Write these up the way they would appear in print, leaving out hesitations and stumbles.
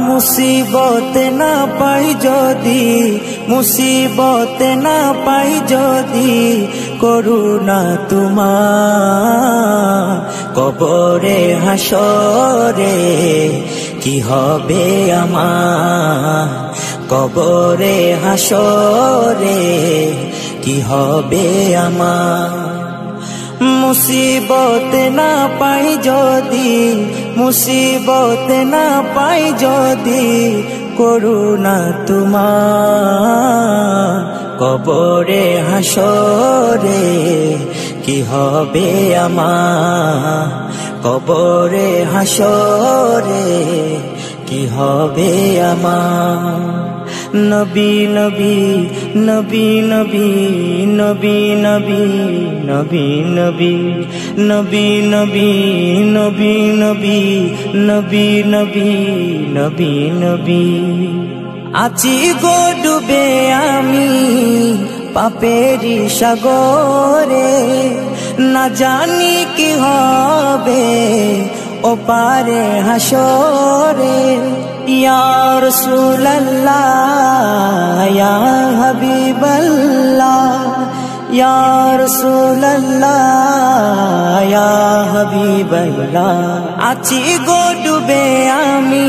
মুসিবত না পাই যদি, মুসিবত না পাই যদি, করুণা তোমার কবরে হাসরে কি হবে আমার, কবরে হাসরে কি হবে আমার। মুসিবত না পাই যদি, মুসিবত না পাই যদি, করুণা তোমার কবরে হাসরে কি হবে আমার, কবরে হাসরে কি হবে আমার। নবী নবী নবী নবী নবী নবী নবী নবী নবী নবী নবী নবী নবী নবী নবী নবী। আছি গো ডুবে আমি পাপেরি সাগরে, না জানি কি হবে ওপারে হাসরে। ইয়া রাসূলুল্লাহ ইয়া হাবিবাল্লাহ, ইয়া রাসূলুল্লাহ ইয়া হাবিবাল্লাহ। আছি গো ডুবে আমি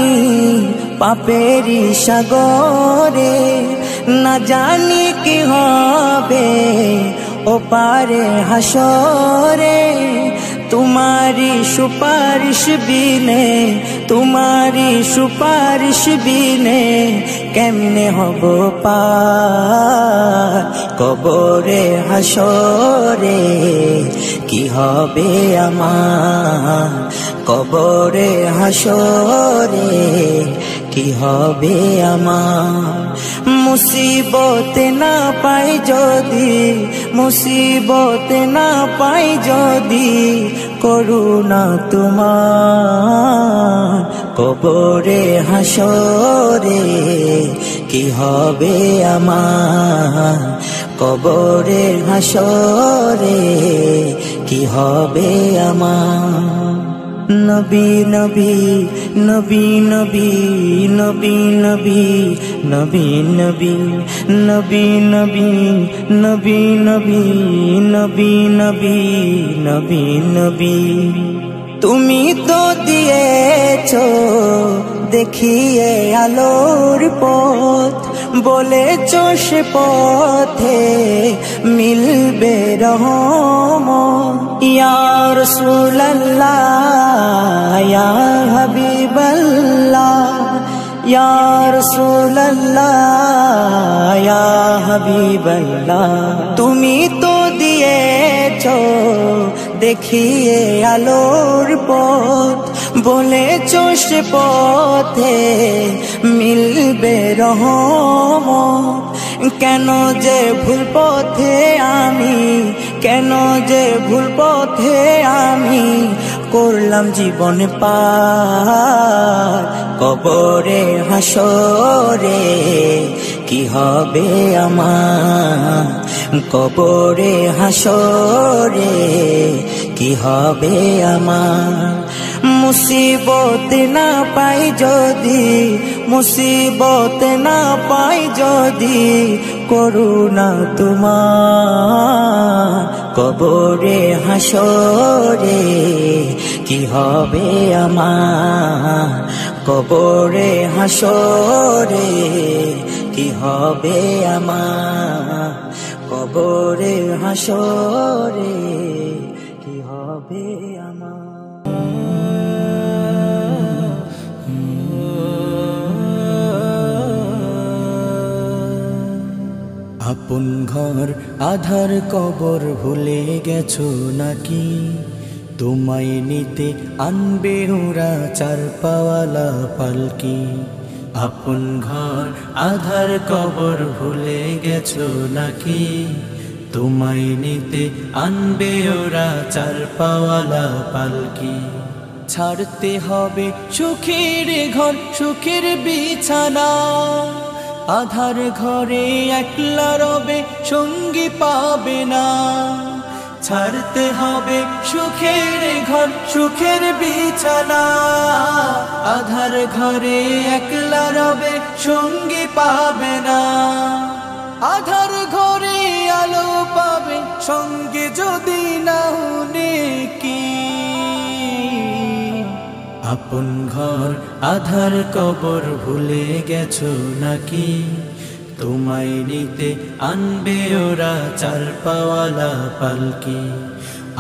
পাপেরি সাগরে, না জানি কি হবে ওপারে হাসরে। तुम्हारी सुपारिश बिने, तुम्हारी सुपारिश बिने केमने हबो पार कबरे हासरे कि हबे आमार, कबरे हासरे कि हबे आमार। मुसीबत ना पाई जदि, मुसीबत ना पाई जदि, করুণা তোমার কবরে হাসরে কি হবে আমার, কবরে হাসরে কি হবে আমার। নবী নবী নবী নবী নবী নবী নবী নবী নবী নবী নবী নবী নবী নবী নবী নবী। তুমি তো দিয়েছো দেখিয়ে আলোর পথ, বলেছো সে পথে মিলবে রহমত। ইয়া রাসূলুল্লাহ ইয়া হাবিবাল্লাহ, ইয়া রাসূলুল্লাহ ইয়া হাবিবাল্লাহ। তুমি তো দিয়েছো দেখিয়ে আলোর পথ, বলেছো সে পথে মিলবে রহমত। কেন যে ভুল পথে আমি, কেন যে ভুল পথে আমি করলাম জীবন পার কবরে হাসরে কি হবে আমার, কবরে হাসরে কি হবে আমার। মুসিবত না পাই যদি, মুসিবত না পাই যদি, করুণা তোমার কবরে হাসরে কি হবে আমার, কবরে হাসরে কি হবে আমার, কবরে হাসরে কি হবে আমার। আপন ঘর আধার কবর ভুলে গেছো নাকি, তোমায় নিতে আনবে ওরা চার পাওয়ালা পালকি। আপন ঘর আধার কবর ভুলে গেছো নাকি, তোমায় নিতে আনবে ওরা চার পাওয়ালা পালকি। ছাড়তে হবে সুখের ঘর সুখের বিছানা, আধার ঘরে একলা রবে সঙ্গী পাবে না। ছাড়তে হবে সুখের ঘর সুখের বিছানা, আধার ঘরে একলা রবে সঙ্গী পাবে না। আধার ঘরে আলো পাবে সঙ্গে যদি না নেকি। আপন ঘর আধার কবর ভুলে গেছো নাকি? তোমায় নিতে আনবে ওরা চার পাওয়ালা পালকি।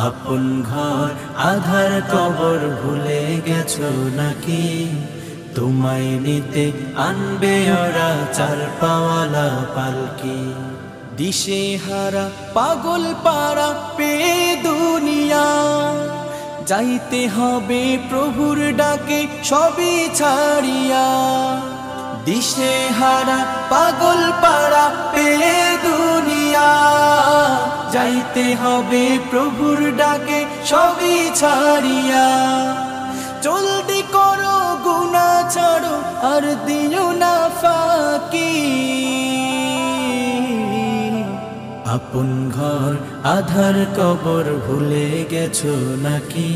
আপন ঘর আধার কবর ভুলে গেছো নাকি? তোমায় নিতে আনবে ওরা চার পাওয়ালা পালকি। দিশে হারা পাগল পাড়া পেয়ে দুনিয়া, যাইতে হবে প্রভুর ডাকে সবই ছাড়িয়া। দিশে হারা পাগল পাড়া পেয়ে দুনিয়া, যাইতে হবে প্রভুর ডাকে সবই ছাড়িয়া। জলদি করো গুনাহ ছাড়ো আর দিও না ফাঁকি। আপন ঘর আধার কবর ভুলে গেছো নাকি?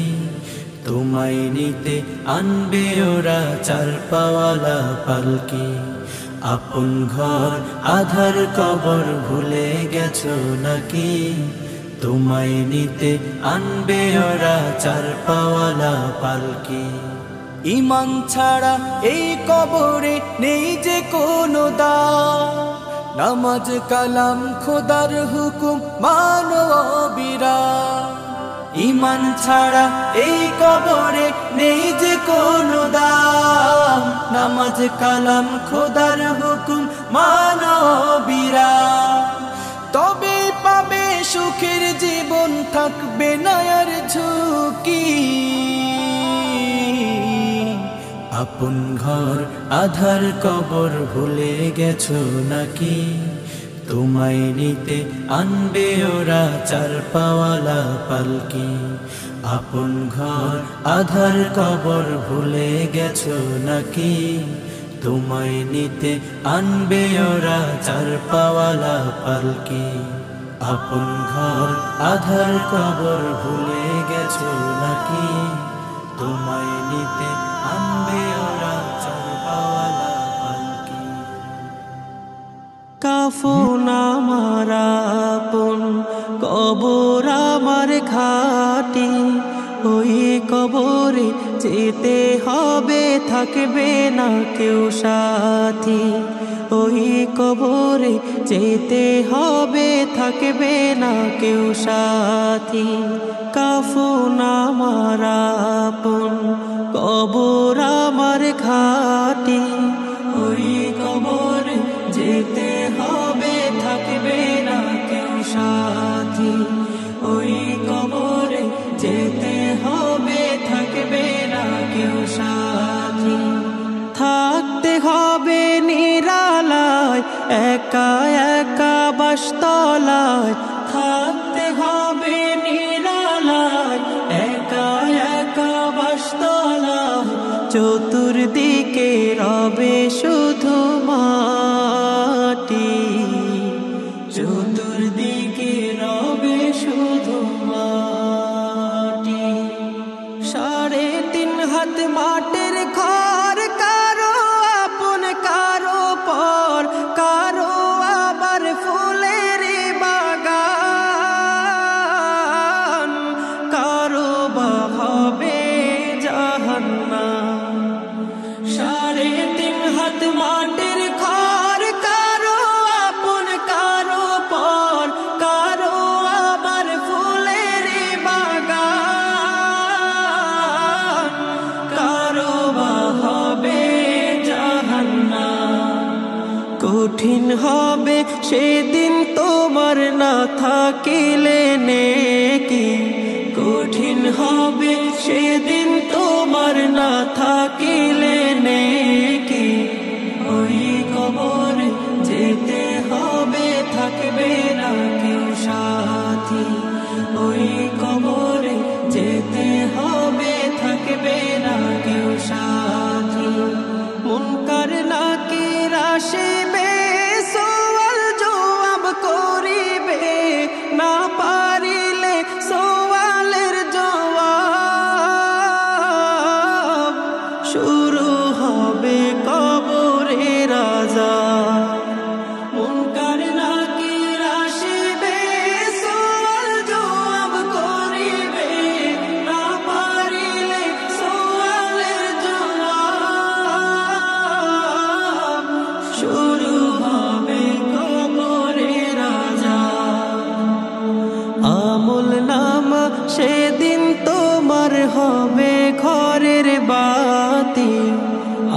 তোমায় নিতে আনবে ওরা চার পাওয়ালা পালকি। আপন ঘর আধার কবর ভুলে গেছো নাকি? তোমায় নিতে আনবে ওরা চার পাওয়ালা পালকি। ঈমান ছাড়া এই কবরে নেই যে কোনো দাম, নামাজ কালাম খোদার হুকুম মানো অবিরাম। ঈমান ছাড়া এই কবরে নেই যে কোনো দাম, নামাজ কালাম খোদার হুকুম মানো অবিরাম। তবে পাবে সুখের জীবন, থাকবে না আর ঝুঁকি। আপন ঘর আধার কবর ভুলে গেছো নাকি? তোমায় নিতে আনবে ওরা চার পাওয়ালা পালকি। আপন ঘর আধার কবর ভুলে গেছো নাকি? তোমায় নিতে আনবে ওরা চার পাওয়ালা পালকি। আপন ঘর আধার কবর ভুলে গেছো নাকি? তোমায় নিতে আনবে ওরা চার পাওয়ালা পালকি। কাফন আমার আপন, কবর আমার ঘাটি। ওই কবরে যেতে হবে, থাকবে না কেউ সাথী। ওই কবরে যেতে হবে, থাকবে না কেউ সাথী। কাফন আমার আপন, কবর আমার ঘাটি। ওই কবরে যেতে হবে, থাকবে না কেউ সাথী। ওই কবরে যেতে হবে, থাকবে না কেউ সাথী। থাকতে হবে নিরালায়, একা একা বাসতলায়। থাকতে হবে নিরালায়, একা একা বাসতলায়। চতুর্দিকে রবে শুধু মাটি, চতুর্দিকে রবে শুধু মাটি। 3.5 হাত মাটির ঘর, কারো আপন কারো পর, কারো আবার ফুলের বাগান, কারো বা হবে জাহান্নাম। 3.5 হাত মাটির ঘর, কারো আপন কারো পর, কারো আবার ফুলের বাগান, কারো বা হবে জাহান্নাম। কঠিন হবে সেদিন তোমার না থাকিলে নেকি। কঠিন হবে সেদিন তোমার না থাকিলে নেকি। ওই কবরে যেতে হবে, থাকবে না কেউ সাথী। ওই কবরে যেতে হবে, থাকবে না কেউ সাথী। মুনকার নাকির আসিবে, সওয়াল জবাব করিবে, না পারিলে হবে কবরে রাজা মুনকার নাকির আসিবে সওয়াল জবাব করিবে না পারিলে সওয়ালের জবাব শুরু হবে কবরে রাজা আমল নামা সেদিন তোমার হবে ঘরের বাতি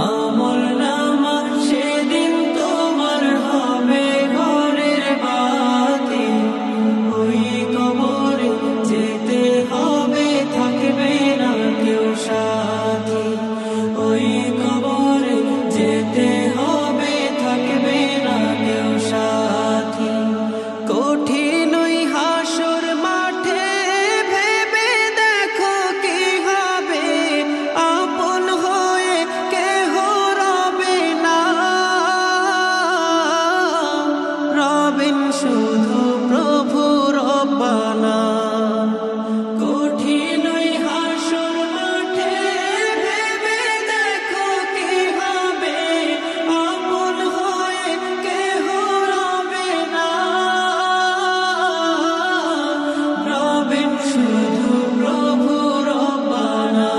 আমল নামা সেদিন তোমার হবে ঘরের বাতি ওই কবরে যেতে হবে থাকবে না কেউ সাথী ওই কবরে যেতে হবে থাকবে না কেউ সাথী কঠিন ওই হাসর মাঠে ভেবে দেখো কি হবে আপন হয়ে কেহ রবে না রবেন শুধু প্রভু রব্বানা কঠিন ওই হাসর মাঠে ভেবে দেখো কি হবে আপন হয়ে কেহ রবে না রবেন শুধু প্রভু রব্বানা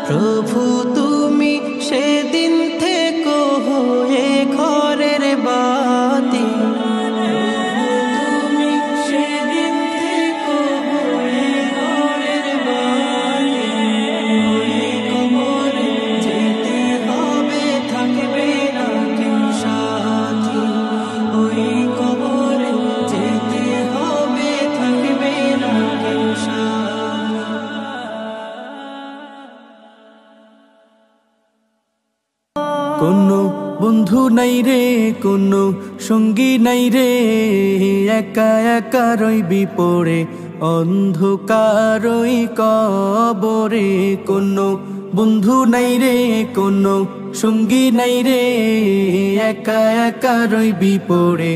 প্রভু তুমি সেদিন থেকো হয়ে ঘরের বাতি তুমি সেদিন থেকো হয়ে ঘরের বাতি ওই কবরে যেতে হবে থাকবে না কেউ সাথী ওই কবরে যেতে হবে থাকবে না কেউ সাথী কোনো বন্ধু নাই রে কোনো সঙ্গী নাই রে একা একা রইবি পড়ে অন্ধকারই কবরে কোনো বন্ধু নাই রে কোনো সঙ্গী নাই রে একা একা রইবি পড়ে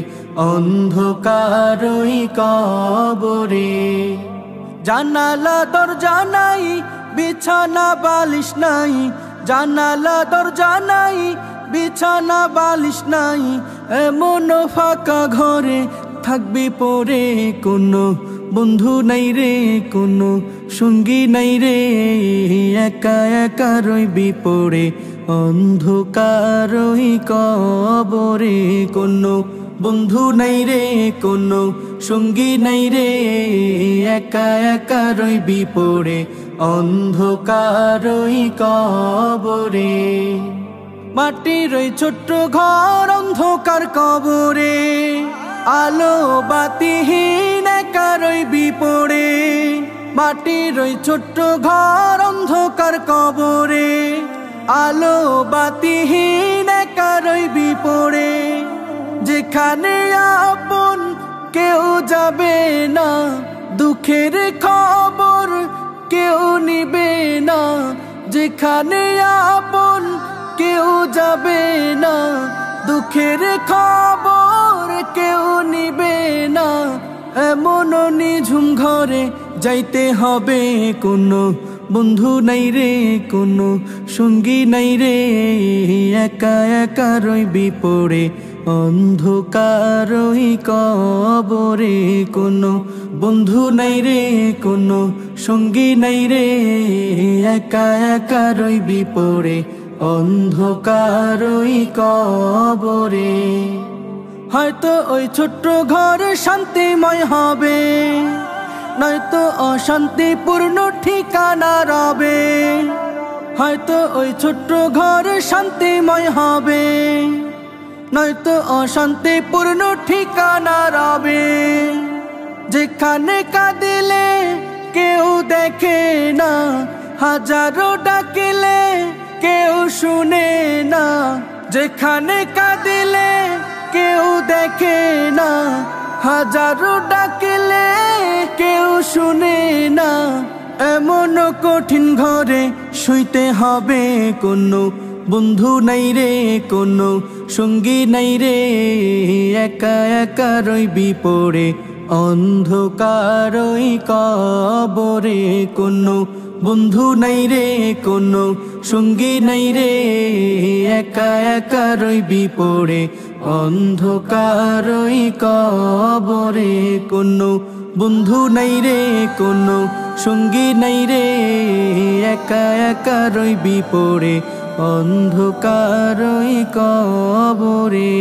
অন্ধকারই কবরে জানালা দরজা নাই বিছানা বালিশ নাই জানালা দরজা নাই বিছানা বালিশ নাই এমন ফাঁকা ঘরে থাকবি পড়ে কোনো বন্ধু নাই রে কোনো সঙ্গী নাই রে একা একা রইবি পড়ে অন্ধকারই কবরে কোনো বন্ধু নাই রে কোনো সঙ্গী নাই রে একা একা রইবি পড়ে অন্ধকারই কবরে মাটির ওই ছোট্ট ঘর অন্ধকার কবরে আলো বাতিহীন একা রইবি পড়ে মাটির ওই ছোট্ট ঘর অন্ধকার কবরে আলো বাতিহীন একা রইবি পড়ে যেখানে আপন কেউ যাবে না দুঃখের খবর কেউ নিবে না যেখানে আপন কেউ যাবে না দুঃখের খবর কেউ নিবে না এমন নিঝুম ঘরে যাইতে হবে কোনো বন্ধু নাই রে কোনো সঙ্গী নাই রে একা একা রইবি পড়ে অন্ধকারই কবরে কোনো বন্ধু নাই রে কোনো সঙ্গী নাই রে একা একা রইবি পড়ে অন্ধকারই কবরে হয়তো ওই ছোট্ট ঘর শান্তিময় হবে নয়তো অশান্তিপূর্ণ ঠিকানা রবে হয়তো ওই ছোট্ট ঘর শান্তিময় হবে নয়তো অশান্তিপূর্ণ ঠিকানা রবে যেখানে কাঁদিলে কেউ দেখে না হাজারো ডাকিলে কেউ শুনে না যেখানে কাঁদিলে কেউ দেখে না হাজারো ডাকিলে কেউ শুনে না এমন কঠিন ঘরে শুইতে হবে কোনো বন্ধু নাই রে কোনো সঙ্গী নাই রে একা একা রইবি পড়ে অন্ধকারই কবরে কোনো বন্ধু নাই রে কোনো সঙ্গী নাই রে একা একা রইবি পড়ে অন্ধকারই কবরে কোনো বন্ধু নাই রে কোনো সঙ্গী নাই রে একা একা রইবি পড়ে অন্ধকারই কবরে।